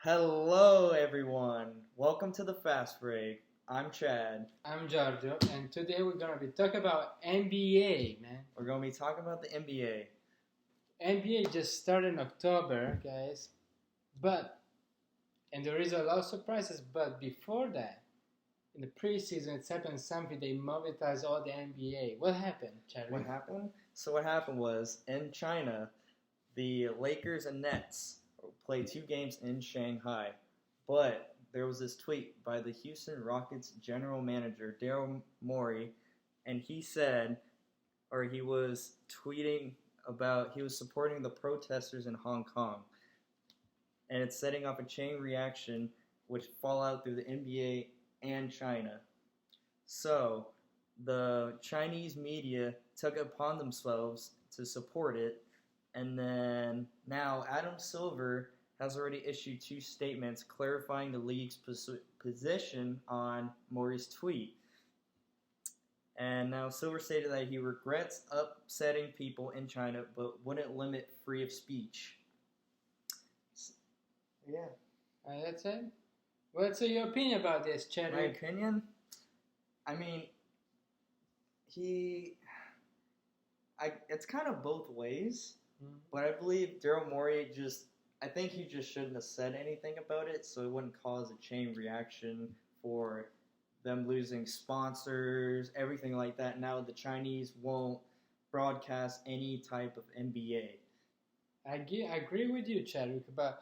Hello, everyone. Welcome to the Fast Break. I'm Chad. I'm Giorgio, and today we're gonna be talking about NBA, man. We're going to be talking about the NBA. NBA just started in October, guys, but and there is a lot of surprises. But before that, in the preseason, it's happened something. They mobilized all the NBA. What happened, Chad? What happened? So what happened was in China, the Lakers and Nets played two games in Shanghai, but there was this tweet by the Houston Rockets general manager Daryl Morey, and he said, or he was tweeting about he was supporting the protesters in Hong Kong, and it's setting off a chain reaction which fallout through the NBA and China. So the Chinese media took it upon themselves to support it, and then now Adam Silver has already issued two statements clarifying the league's position on Maury's tweet. And now Silver stated that he regrets upsetting people in China but wouldn't limit free of speech. Yeah. That's it. What's your opinion about this, Chad? My opinion? I mean, it's kind of both ways, but I believe Daryl Morey I think he just shouldn't have said anything about it so it wouldn't cause a chain reaction for them losing sponsors, everything like that. Now the Chinese won't broadcast any type of NBA. I agree with you, Chadwick, but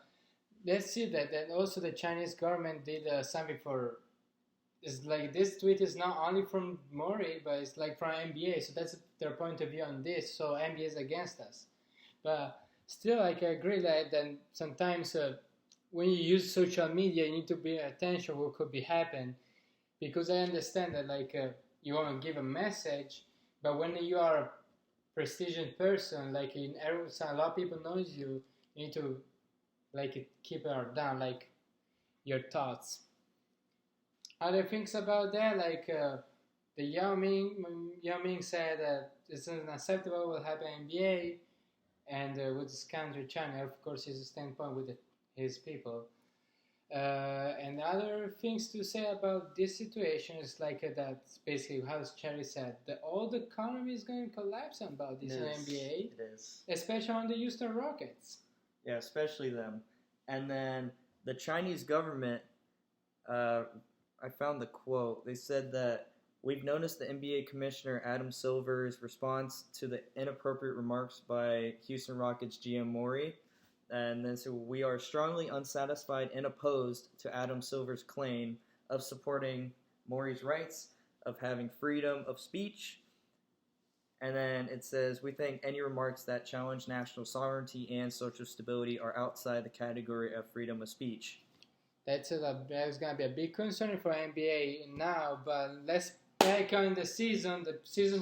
let's see that also the Chinese government did something for. It's like this tweet is not only from Mori, but it's like from NBA. So that's their point of view on this. So NBA is against us, but still, like I agree that then sometimes when you use social media, you need to pay attention what could be happening, because I understand that you want to give a message, but when you are a prestigious person, a lot of people knows you, you need to keep it down, your thoughts. Other things about that, the Yao Ming said that it's unacceptable what happened in NBA, and with this country, China, of course, his standpoint with his people. And other things to say about this situation is that's basically how Cherry said, that all the economy is going to collapse about this in NBA. It is. Especially on the Houston Rockets. Yeah, especially them. And then the Chinese government, I found the quote. They said that we've noticed the NBA commissioner Adam Silver's response to the inappropriate remarks by Houston Rockets GM Morey. And then so we are strongly unsatisfied and opposed to Adam Silver's claim of supporting Morey's rights of having freedom of speech. And then it says, we think any remarks that challenge national sovereignty and social stability are outside the category of freedom of speech. That's going to be a big concern for NBA now, but let's back on the season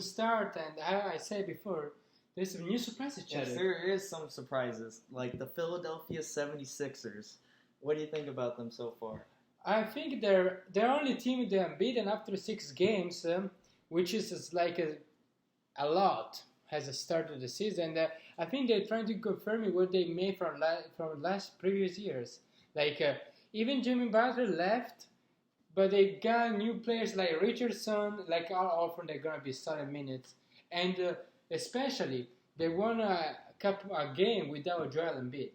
start, and how I said before, there's some new surprises, Chad. Yes, there is some surprises, like the Philadelphia 76ers. What do you think about them so far? I think they're only team they're unbeaten after 6 games, which is a lot as a start of the season. I think they're trying to confirm what they made from previous years. Even Jimmy Butler left, but they got new players like Richardson, all often they're gonna be solid minutes, and especially they won a game without Joel Embiid.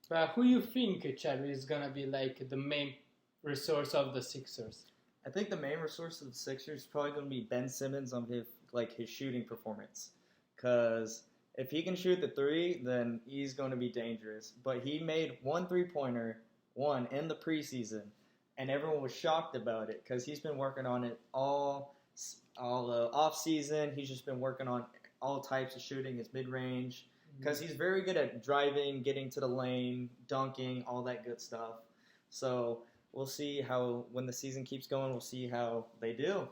But who you think, Chad, is gonna be the main resource of the Sixers? I think the main resource of the Sixers is probably going to be Ben Simmons on his shooting performance. Because if he can shoot the three, then he's going to be dangerous. But he made one three-pointer, in the preseason, and everyone was shocked about it because he's been working on it all off-season. He's just been working on all types of shooting, his mid-range, because he's very good at driving, getting to the lane, dunking, all that good stuff. So we'll see how, when the season keeps going, we'll see how they do.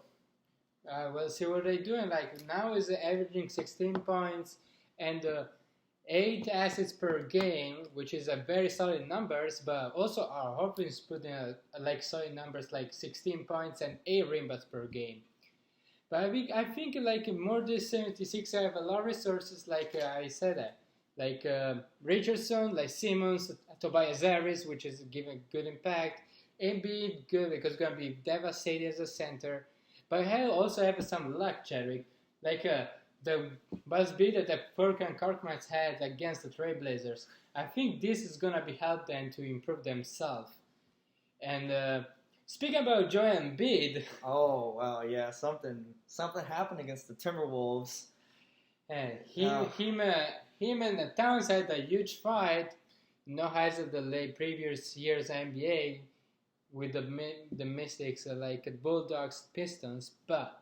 We'll see what they're doing. Now is averaging 16 points and 8 assists per game, which is a very solid numbers. But also our offense putting solid numbers 16 points and 8 rebounds per game. But I think more than 76 have a lot of resources. I said that, Richardson, Simmons. I Tobias Harris, which is giving good impact. Embiid, good because it's going to be devastated as a center. But I also have some luck, Chadwick. Like the buzz beater that Furkan Korkmaz had against the Trailblazers. I think this is going to be help them to improve themselves. And speaking about Joel Embiid, Oh wow, yeah, something happened against the Timberwolves. him and Towns had a huge fight. No highs of the late previous year's NBA with the Mystics, like Bulldogs, Pistons, but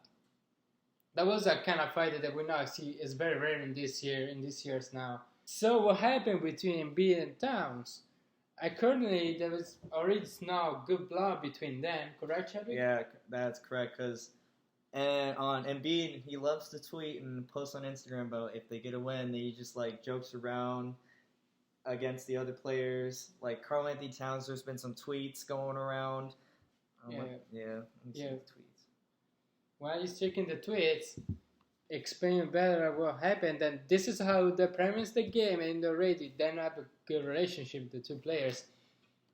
that was a kind of fight that we now see is very rare in this years now. So what happened between Embiid and Towns? Currently there was already now good blood between them, correct, Chadwick? Yeah, that's correct. And on Embiid, he loves to tweet and post on Instagram about if they get a win, he just like jokes around against the other players. Like Karl Anthony Towns, there's been some tweets going around. Yeah. Let me see the tweets. While he's checking the tweets, explain better what happened, and this is how the premise the game, and already then have a good relationship the two players.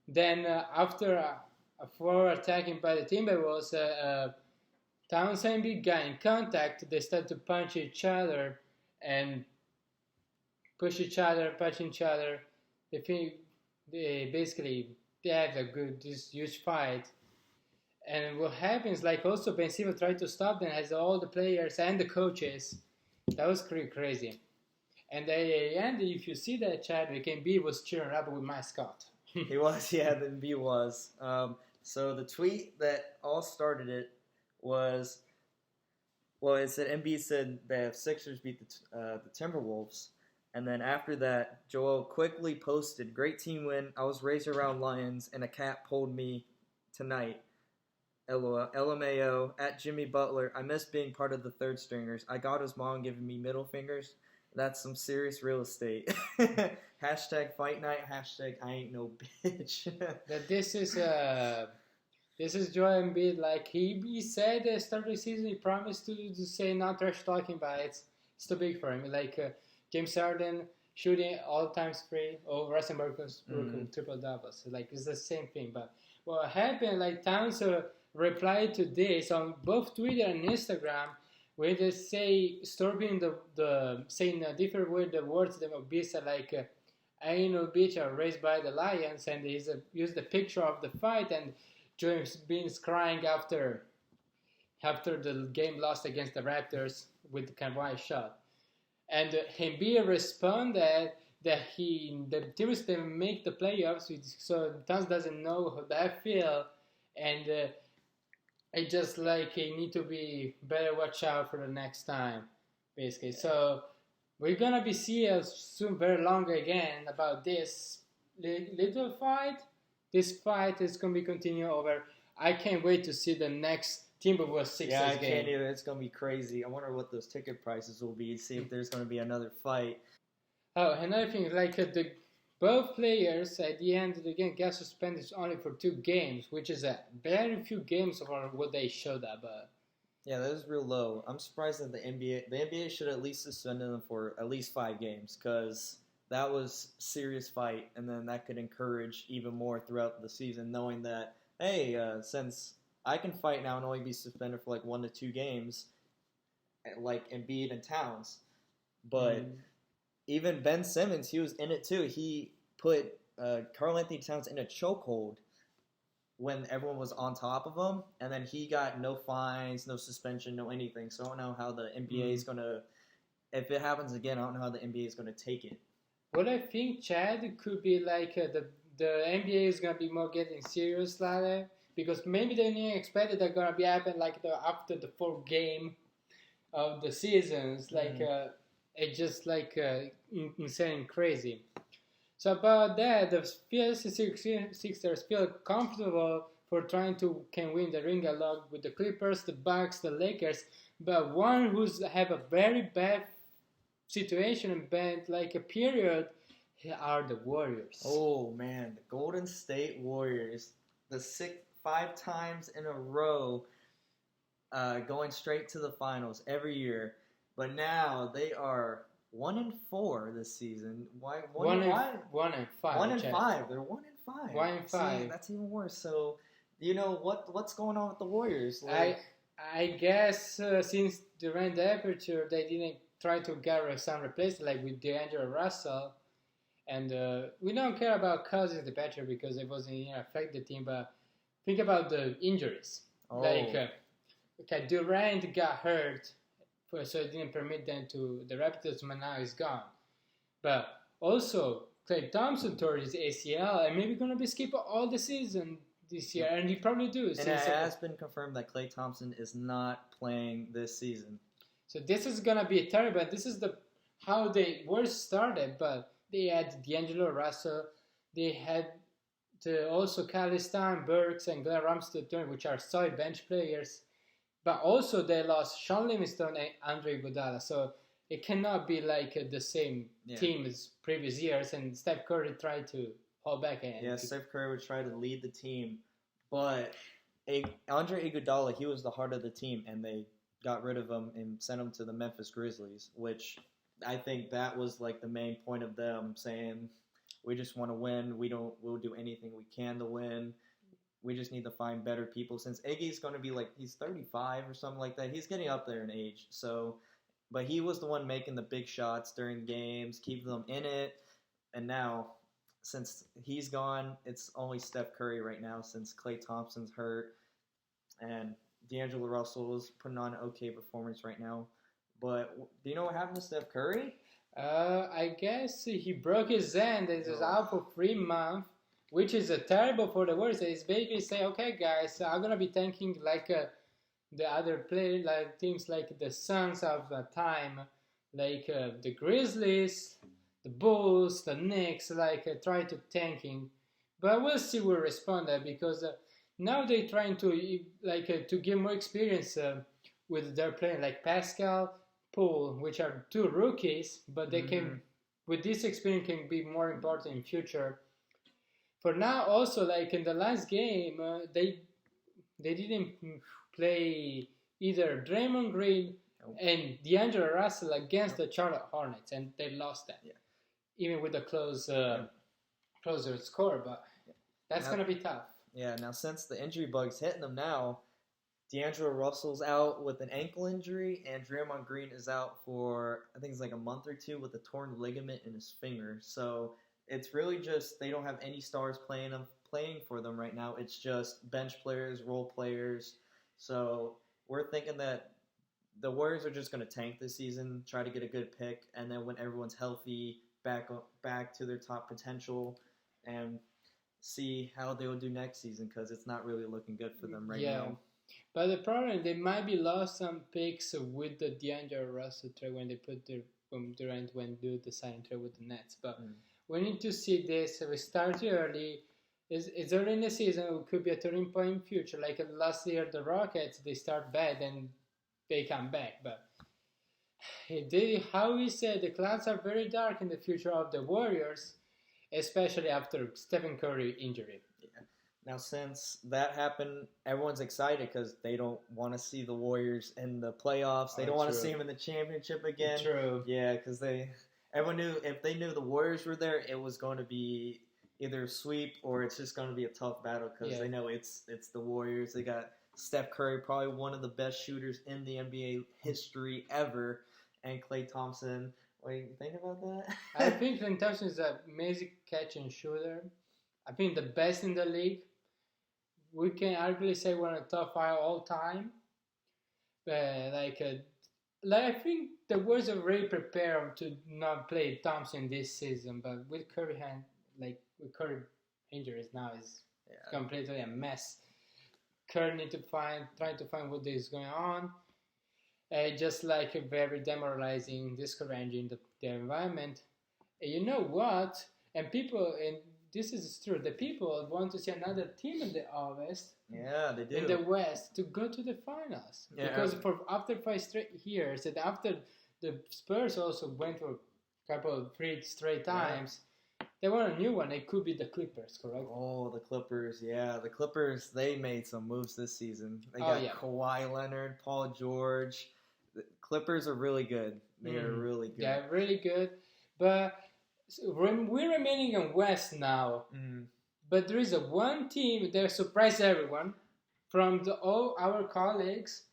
Then after a forward attacking by the Timberwolves, Towns and Embiid got in contact. They started to punch each other and push each other, punch each other. They basically have this huge fight. And what happens, like also Ben Simmons tried to stop them as all the players and the coaches. That was pretty crazy. And at the end, if you see that, Chadwick, Embiid was cheering up with mascot. He was, yeah, the Embiid was. So the tweet that all started it was, well, it said Embiid said the Sixers beat the Timberwolves. And then after that, Joel quickly posted, "Great team win. I was raised around lions, and a cat pulled me tonight. LOL, LMAO, at Jimmy Butler. I miss being part of the third stringers. I got his mom giving me middle fingers. That's some serious real estate." Hashtag fight night. Hashtag I ain't no bitch. That this is Joel Embiid. Like he said at the start of the season, he promised to say not trash talking, but it's too big for him. Like James Harden shooting all times free, or Russell Burton's triple doubles. Like it's the same thing. But what happened? Like Towns replied to this on both Twitter and Instagram, where they say stopping the saying a different word the words that beast like I ain't no bitch are raised by the lions, and they use the picture of the fight, and James Bean's crying after the game lost against the Raptors with the Kawhi shot, and Embiid responded that the teams didn't make the playoffs, so Towns doesn't know how that feel, and it just like he need to be better watch out for the next time, basically. So we're gonna be seeing soon very long again about this little fight. This fight is gonna be continue over. I can't wait to see the next Timberwolves Sixers game. Yeah, I can't either. It's gonna be crazy. I wonder what those ticket prices will be. See if there's gonna be another fight. Oh, another thing, like both players at the end of the game got suspended only for 2 games, which is a very few games of what they showed up. Yeah, that is real low. I'm surprised that the NBA should at least suspend them for at least 5 games, because that was a serious fight, and then that could encourage even more throughout the season, knowing that, hey, since I can fight now and only be suspended for like 1 to 2 games, like Embiid and Towns. But even Ben Simmons, he was in it too. He put Karl Anthony Towns in a chokehold when everyone was on top of him, and then he got no fines, no suspension, no anything. So I don't know how the NBA is going to, if it happens again, I don't know how the NBA is going to take it. What I think, Chad, could be like the NBA is going to be more getting serious like, because maybe they didn't expect it going to be happen like after the 4th game of the seasons, like it's just like insane and crazy. So about that, the Sixers feel comfortable for trying to can win the ring along with the Clippers, the Bucks, the Lakers, but one who's have a very bad situation and bad like a period are the Warriors. Oh man, the Golden State Warriors, the 5 times in a row, going straight to the finals every year. But now they are 1-4 this season. Why 1-5. 1-5. They're 1-5. 1-5. See, that's even worse. So, what's going on with the Warriors? I guess since during the aperture they didn't try to get some replacement like with D'Angelo Russell, and we don't care about Cousins the better because it wasn't affect the team. But think about the injuries. Oh. Okay, Durant got hurt, so it didn't permit them to the Raptors. But now he's gone. But also Klay Thompson tore his ACL and maybe gonna be skipped all the season this year, and he probably do. And it has been confirmed that Klay Thompson is not playing this season. So this is gonna be terrible. This is how they were started, but they had D'Angelo Russell, they had also Kyle Stein, Burks, and Glenn Ramsey, which are solid bench players. But also they lost Sean Livingston and Andre Iguodala, so it cannot be like the same team as previous years. And Steph Curry tried to hold back. Steph Curry would try to lead the team, but Andre Iguodala, he was the heart of the team, and they got rid of him and sent him to the Memphis Grizzlies, which I think that was like the main point of them saying, we just want to win. We'll do anything we can to win. We just need to find better people. Since Iggy's going to be he's 35 or something like that. He's getting up there in age. So, but he was the one making the big shots during games, keeping them in it. And now, since he's gone, it's only Steph Curry right now since Klay Thompson's hurt. And D'Angelo Russell is putting on an okay performance right now. But do you know what happened to Steph Curry? I guess he broke his hand and is out for 3 months, which is terrible for the Warriors. It's basically say, okay, guys, I'm gonna be thanking the other players, like teams like the Suns of the time, like the Grizzlies, the Bulls, the Knicks, try to tanking. But we'll see who will respond because now they're trying to to give more experience with their playing, like Pascal, Poole, which are 2 rookies, but they can, with this experience, can be more important in future. For now, also in the last game, they didn't play either Draymond Green and D'Angelo Russell against the Charlotte Hornets, and they lost that, even with a closer score. But that's gonna be tough. Yeah. Now, since the injury bug's hitting them now, D'Angelo Russell's out with an ankle injury, and Draymond Green is out for, I think it's a month or 2 with a torn ligament in his finger. So it's really just they don't have any stars playing for them right now. It's just bench players, role players. So we're thinking that the Warriors are just going to tank this season, try to get a good pick, and then when everyone's healthy, back to their top potential, and see how they will do next season because it's not really looking good for them right now. But the problem, they might be lost some picks with the D'Angelo Russell trade when they put Durant when do the sign trade with the Nets. But we need to see this. We start early. It's early in the season. It could be a turning point in future. Like last year, the Rockets, they start bad and they come back. But how we said, the clouds are very dark in the future of the Warriors, especially after Stephen Curry injury. Now, since that happened, everyone's excited because they don't want to see the Warriors in the playoffs. They don't want to see them in the championship again. True. Yeah, because everyone knew if they knew the Warriors were there, it was going to be either a sweep or it's just going to be a tough battle because they know it's the Warriors. They got Steph Curry, probably one of the best shooters in the NBA history ever, and Klay Thompson. What do you think about that? I think Klay Thompson is an amazing catch and shooter. I think the best in the league. We can arguably say we're in the top 5 all time. But I think the Warriors are really prepared to not play Thompson this season. But with Curry Curry injuries now is completely a mess. Curry need to try to find what is going on. Just very demoralizing, discouraging the environment. And you know what? And this is true. The people want to see another team in the West. Yeah, they do. In the West to go to the finals. Yeah. Because after 5 straight years, and after the Spurs also went for a couple of 3 straight times, they want a new one. It could be the Clippers, correct? Oh, the Clippers. Yeah, the Clippers, they made some moves this season. They got Kawhi Leonard, Paul George. The Clippers are really good. They are really good. They're really good. But we're remaining in West now. But there is one team that surprised everyone from all our colleagues,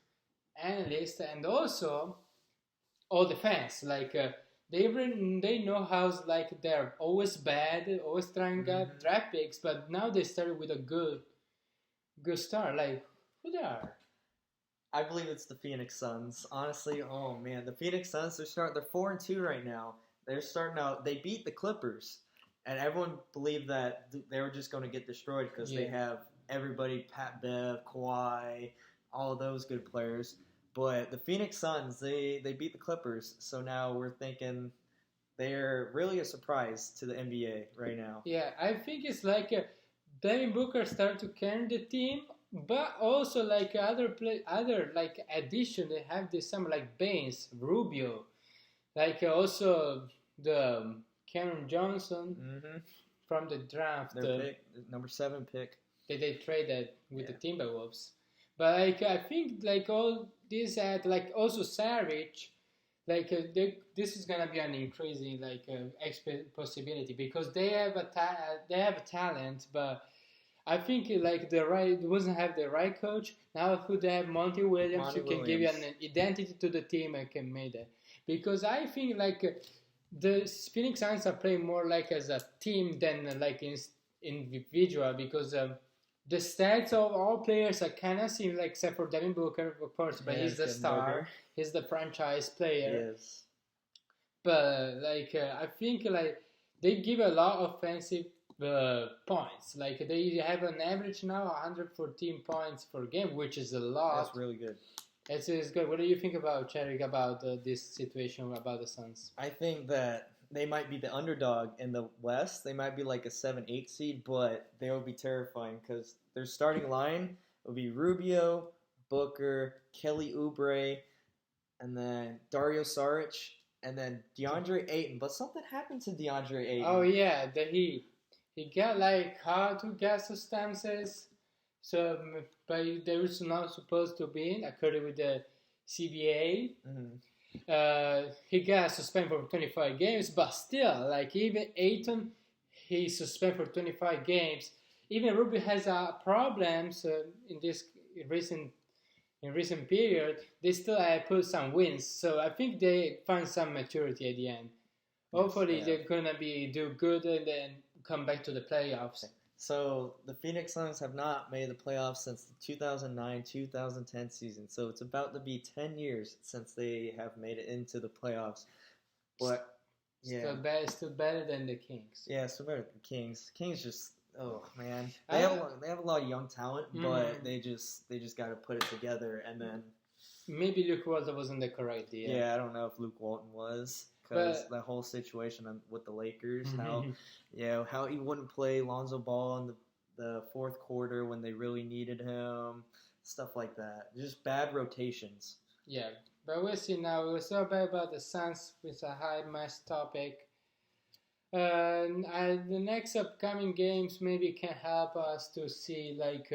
analysts, and also all the fans. Like they know how like they're always bad, always trying to get draft picks, but now they started with a good start. Like who they are? I believe it's the Phoenix Suns. Honestly, oh man, the Phoenix Suns they're 4-2 right now. They're starting out. They beat the Clippers, and everyone believed that they were just going to get destroyed because they have everybody: Pat Bev, Kawhi, all of those good players. But the Phoenix Suns, they beat the Clippers, so now we're thinking they're really a surprise to the NBA right now. Yeah, I think it's like Devin Booker started to carry the team, but also like other like addition. They have this some like Baines, Rubio, like also the Cameron Johnson from the draft. Their pick, number 7 pick. They traded with the Timberwolves. But like I think like all this had like also Savage, like this is gonna be an increasing like possibility because they have a talent, but I think like doesn't have the right coach. Now could they have Monty Williams who can give you an identity to the team and can make that, because I think like the Phoenix Suns are playing more like as a team than like individual because. The stats of all players are kind of similar, except for Devin Booker, of course, but he's the star. He's the franchise player. Yes. But like I think like they give a lot of offensive points. Like they have an average now 114 points per game, which is a lot. That's really good. It's good. What do you think about Chadwick about this situation about the Suns? I think that they might be the underdog in the West. They might be like a 7-8 seed, but they will be terrifying because their starting line will be Rubio, Booker, Kelly Oubre, and then Dario Saric, and then DeAndre Ayton. But something happened to DeAndre Ayton. Oh yeah, he got like hard to get substances. So, but they was not supposed to be according with the CBA. He got suspended for 25 games, but still, like even Ayton, he suspended for 25 games. Even Rubio has problems in this recent period. They still put some wins, so I think they find some maturity at the end. Hopefully, they're gonna do good and then come back to the playoffs. So the Phoenix Suns have not made the playoffs since the 2009-2010 season. So it's about to be 10 years since they have made it into the playoffs. But still better than the Kings. Yeah, still better than the Kings. Kings just man, they have a lot of young talent, but they just got to put it together and then. Maybe Luke Walton wasn't the correct deal. Yeah, I don't know if Luke Walton was. Because that whole situation with the Lakers, how he wouldn't play Lonzo Ball in the fourth quarter when they really needed him, stuff like that. Just bad rotations. Yeah, but we'll see now. We'll talk about the Suns with a high mass topic. The next upcoming games maybe can help us to see like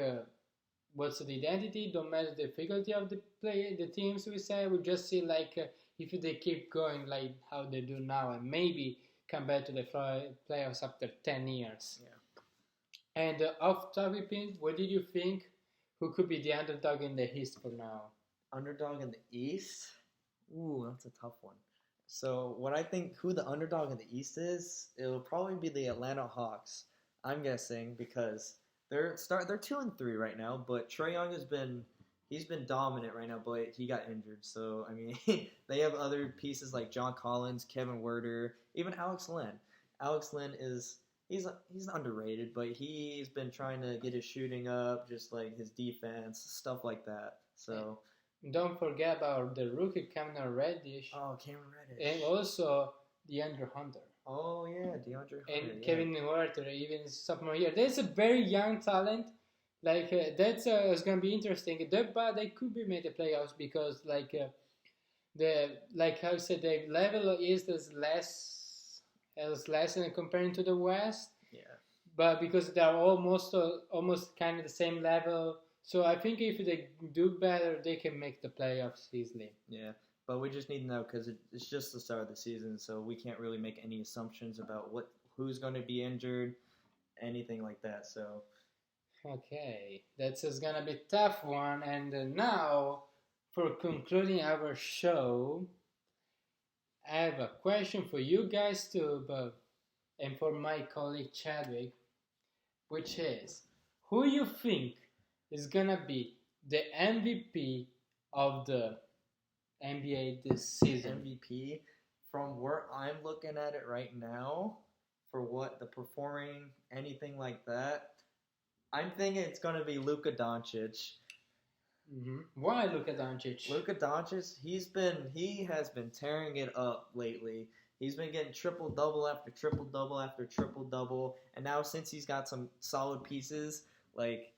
what's the identity. Don't matter the difficulty of the teams. We say we just see like. If they keep going like how they do now and maybe come back to the playoffs after 10 years. Yeah. And off topic, what did you think? Who could be the underdog in the East for now? Underdog in the East? Ooh, that's a tough one. So what I think who the underdog in the East is, it'll probably be the Atlanta Hawks. I'm guessing because they're 2-3 right now, but Trae Young He's been dominant right now, but he got injured. So, I mean, they have other pieces like John Collins, Kevin Werder, even Alex Len. Alex Len he's underrated, but he's been trying to get his shooting up, just like his defense, stuff like that. So, don't forget about the rookie Cameron Reddish. Oh, Cameron Reddish. And also DeAndre Hunter. Oh, yeah, DeAndre Hunter. And Kevin Werder, even sophomore year. There's a very young talent. Like that's it's gonna be interesting. But they could be made the playoffs because like how I said the level is less than comparing to the West. Yeah. But because they're almost kind of the same level, so I think if they do better, they can make the playoffs easily. Yeah. But we just need to know because it's just the start of the season, so we can't really make any assumptions about who's going to be injured, anything like that. So Okay, that's just gonna be a tough one. And now, for concluding our show, I have a question for you guys too, and for my colleague Chadwick, which is, who you think is gonna be the MVP of the NBA this season? MVP, from where I'm looking at it right now, for what the performing, anything like that, I'm thinking it's going to be Luka Doncic. Why Luka Doncic? Luka Doncic, he has been tearing it up lately. He's been getting triple double after triple double after triple double, and now since he's got some solid pieces like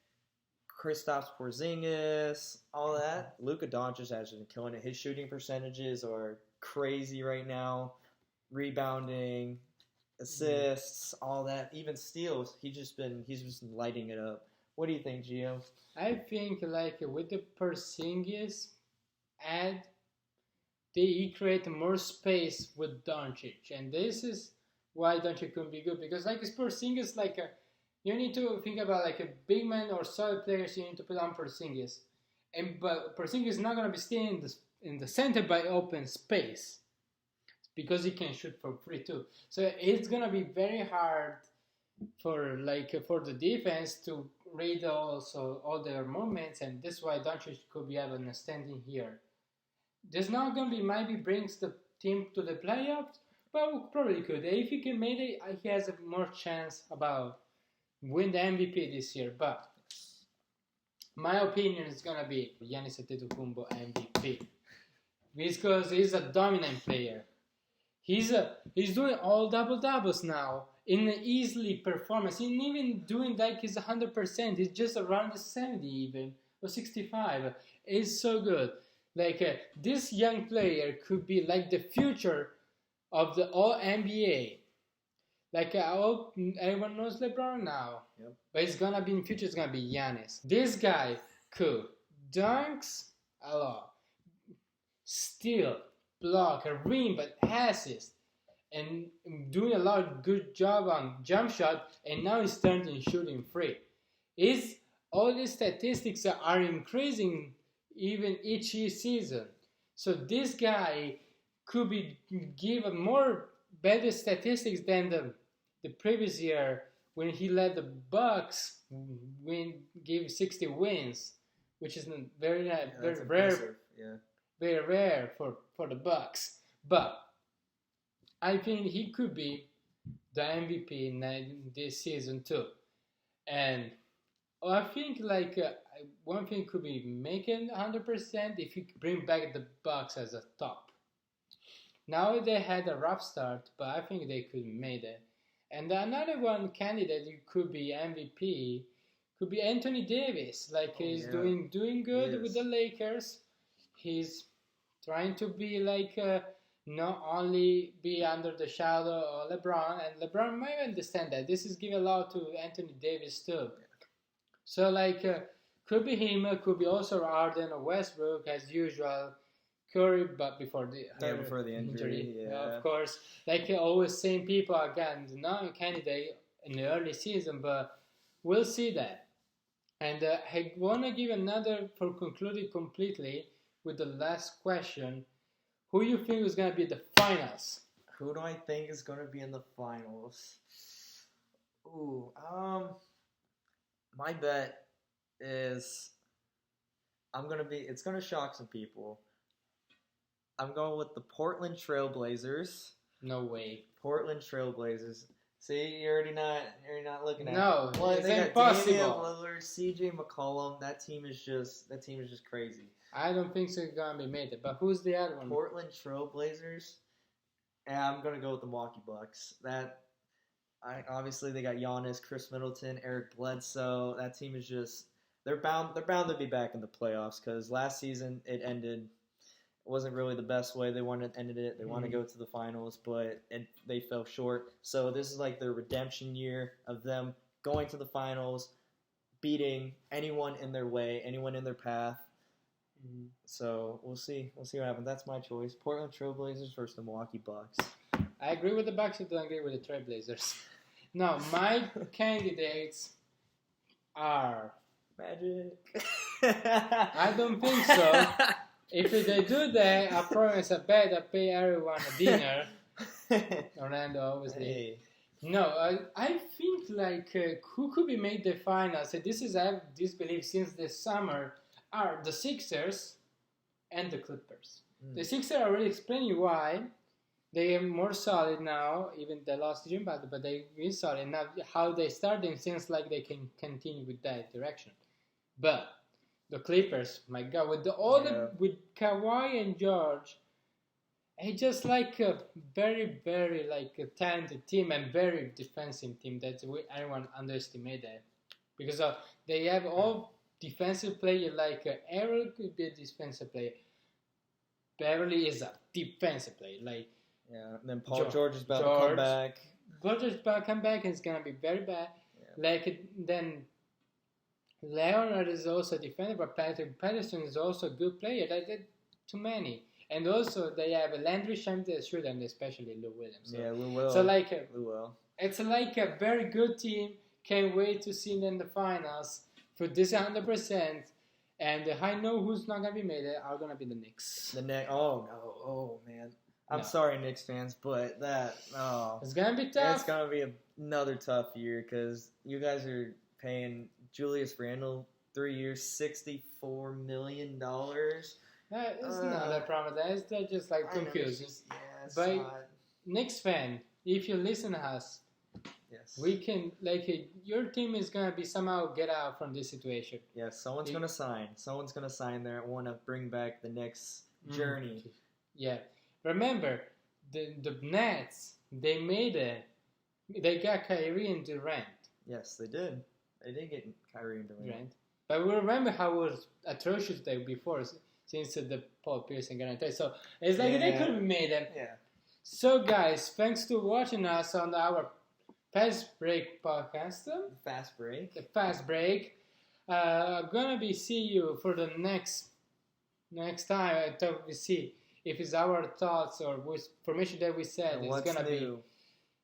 Kristaps Porzingis, all that, Luka Doncic has been killing it. His shooting percentages are crazy right now. Rebounding, assists, all that, even steals. He's just been lighting it up. What do you think, Gio? I think with the Porzingis add, they create more space with Doncic, and this is why Doncic could be good because Porzingis you need to think about a big man or solid players. You need to put on Porzingis, but Porzingis is not gonna be staying in the center by open space because he can shoot for free too. So it's gonna be very hard for the defense to read also all their movements, and this is why Doncic could be having a standing here. There's not gonna be maybe brings the team to the playoffs, but probably could. If he can make it, he has a more chance about win the MVP this year. But my opinion is gonna be Giannis Antetokounmpo MVP because he's a dominant player. He's doing all double doubles now in an easily performance. He's even doing he's 100%. He's just around the 70 even or 65. It's so good. This young player could be the future of the all NBA. I hope everyone knows LeBron now. Yep. But it's gonna be in the future. It's gonna be Giannis. This guy could dunks a lot, steal, block, a rim, but assist, and doing a lot of good job on jump shot. And now he's turning shooting free. All these statistics are increasing even each season. So this guy could give a more better statistics than the previous year when he led the Bucks gave 60 wins, which is very rare. Yeah. Very rare for the Bucks. But I think he could be the MVP in this season too. And I think one thing could be making 100% if you bring back the Bucks as a top. Now they had a rough start, but I think they could make it. And another one candidate who could be MVP could be Anthony Davis. He's doing good with the Lakers. He's trying to be not only be under the shadow of LeBron, and LeBron might understand that. This is giving a lot to Anthony Davis too. So could be him, could be also Harden or Westbrook as usual. Curry, but before the injury, yeah. Of course. Always same people again, not a candidate in the early season, but we'll see that. And I want to give another, for concluding completely, with the last question. Who you think is going to be the finals? Who do I think is going to be in the finals? Ooh, my bet is it's going to shock some people. I'm going with the Portland Trailblazers. No way. Portland Trailblazers. See, you're already not looking at it. No, it's they impossible. Got Damian Lillard, CJ McCollum. That team is just crazy. I don't think so. It's gonna be made it. But who's the other one? Portland Trailblazers. And I'm gonna go with the Milwaukee Bucks. Obviously they got Giannis, Chris Middleton, Eric Bledsoe. That team is just they're bound to be back in the playoffs because last season it ended. Wasn't really the best way they wanted to end it. They want to go to the finals, but they fell short. So this is their redemption year of them going to the finals, beating anyone in their way, anyone in their path. So we'll see. We'll see what happens. That's my choice. Portland Trailblazers versus the Milwaukee Bucks. I agree with the Bucks. I don't agree with the Trailblazers. No, my candidates are Magic. I don't think so. If they do that, I promise I bet I pay everyone a dinner. Orlando, obviously. Hey. No, I think like who could be made the finals? And this is I have this belief since the summer are the Sixers and the Clippers. The Sixers are already explaining why they are more solid now. Even they lost Jim Butler, but they are solid now. How they started seems like they can continue with that direction. But the Clippers, my God, with with Kawhi and George. It's just like a very, very like a talented team and very defensive team that everyone underestimated that. Because they have all defensive players like Errol could be a defensive player. Beverly is a defensive player. Like and then Paul George is about to come back. George is about to come back and it's gonna be very bad. Yeah. Like then Leonard is also a defender, but Patrick Patterson is also a good player. Like too many. And also they have a Landry Shamet shooter, and especially Lou Williams. So, Lou Will. So like Lou Will. It's like a very good team. Can't wait to see them in the finals for this 100%. And I know who's not gonna be made it are gonna be the Knicks. The Knicks. Oh no. Oh man. I'm sorry, Knicks fans, but it's gonna be tough. It's gonna be another tough year because you guys are paying Julius Randle 3 years, $64 million. It's not a problem. It's just like confusing. But Knicks fan, if you listen to us, we can your team is gonna be somehow get out from this situation. Yes, someone's gonna sign. Someone's gonna sign there. Want to bring back the Knicks journey. Yeah, remember the Nets. They made it. They got Kyrie and Durant. Yes, they did. They did get Kyrie and Durant. But we remember how it was atrocious day before. Since the Paul Pierce and guarantee. So it's like they could have made them. Yeah. So guys, thanks to watching us on our Fast Break podcast. Fast Break. The Fast Break. I'm gonna be see you for the next time. I thought we see if it's our thoughts or information that we said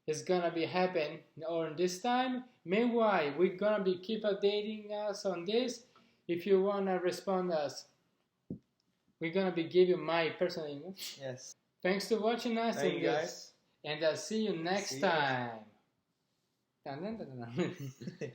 it's gonna be happen or this time. Meanwhile, we're gonna be keep updating us on this. If you wanna respond us. We're going to be giving my personal email. Yes. Thanks for watching us. Thank you guys. And I'll see you next time. Dun, dun, dun, dun.